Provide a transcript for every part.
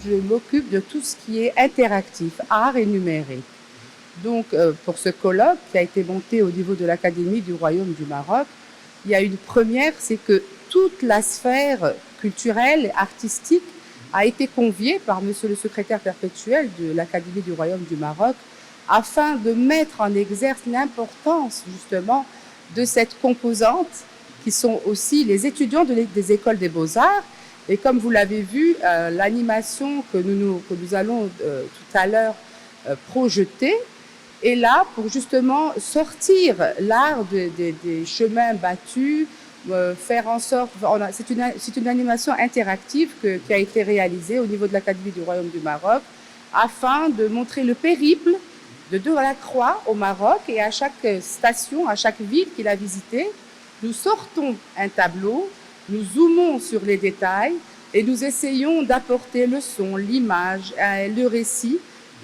je m'occupe de tout ce qui est interactif, art et numérique. Donc, pour ce colloque qui a été monté au niveau de l'Académie du Royaume du Maroc, il y a une première, c'est que toute la sphère culturelle et artistique a été conviée par monsieur le secrétaire perpétuel de l'Académie du Royaume du Maroc afin de mettre en exergue l'importance justement de cette composante qui sont aussi les étudiants des écoles des beaux-arts. Et comme vous l'avez vu, l'animation que nous allons tout à l'heure projeter est là pour justement sortir l'art des chemins battus, faire en sorte... C'est une animation interactive qui a été réalisée au niveau de l'Académie du Royaume du Maroc afin de montrer le périple de Delacroix au Maroc, et à chaque station, à chaque ville qu'il a visitée, nous sortons un tableau, nous zoomons sur les détails et nous essayons d'apporter le son, l'image, le récit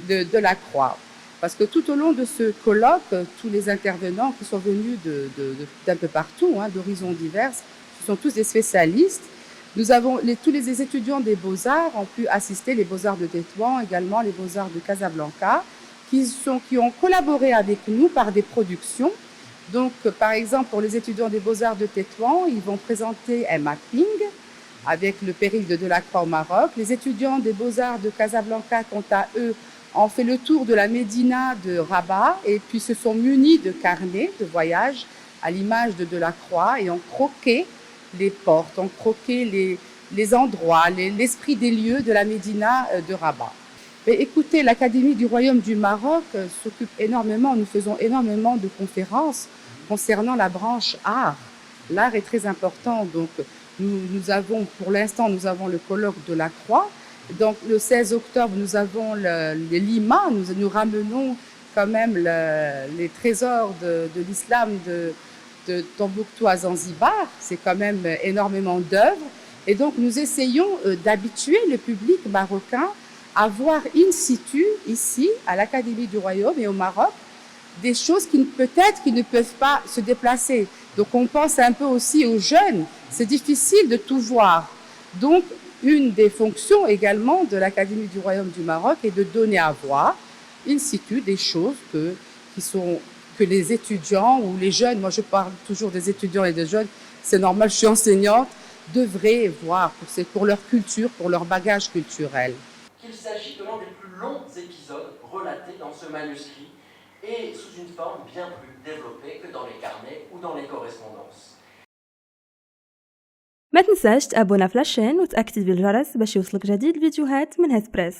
de Delacroix. Parce que tout au long de ce colloque, tous les intervenants qui sont venus d'un peu partout, d'horizons divers, ce sont tous des spécialistes. Tous les étudiants des Beaux-Arts ont pu assister, les Beaux-Arts de Tétouan, également les Beaux-Arts de Casablanca, qui ont collaboré avec nous par des productions. Donc, par exemple, pour les étudiants des Beaux-Arts de Tétouan, ils vont présenter un mapping avec le périple de Delacroix au Maroc. Les étudiants des Beaux-Arts de Casablanca, quant à eux, ont fait le tour de la Médina de Rabat et puis se sont munis de carnets de voyage à l'image de Delacroix et ont croqué les portes, ont croqué les endroits, l'esprit des lieux de la Médina de Rabat. Mais écoutez, l'Académie du Royaume du Maroc s'occupe énormément, nous faisons énormément de conférences concernant la branche art. L'art est très important, donc pour l'instant, nous avons le colloque de la Croix. Donc le 16 octobre, nous avons les Lima, nous ramenons quand même les trésors de l'islam de Tombouctou à Zanzibar. C'est quand même énormément d'œuvres. Et donc nous essayons d'habituer le public marocain à voir in situ, ici, à l'Académie du Royaume et au Maroc, des choses qui ne peuvent pas se déplacer. Donc on pense un peu aussi aux jeunes. C'est difficile de tout voir. Donc une des fonctions également de l'Académie du Royaume du Maroc est de donner à voir in situ des choses que les étudiants ou les jeunes, moi je parle toujours des étudiants et des jeunes, c'est normal, je suis enseignante, devraient voir pour leur culture, pour leur bagage culturel. Qu'il s'agit de l'un des plus longs épisodes relatés dans ce manuscrit et sous une forme bien plus développée que dans les carnets ou dans les correspondances. ما تنساش تابونا في لاشين وتأكد بالجرس باش يوصلك جديد الفيديوهات من هاد بريس.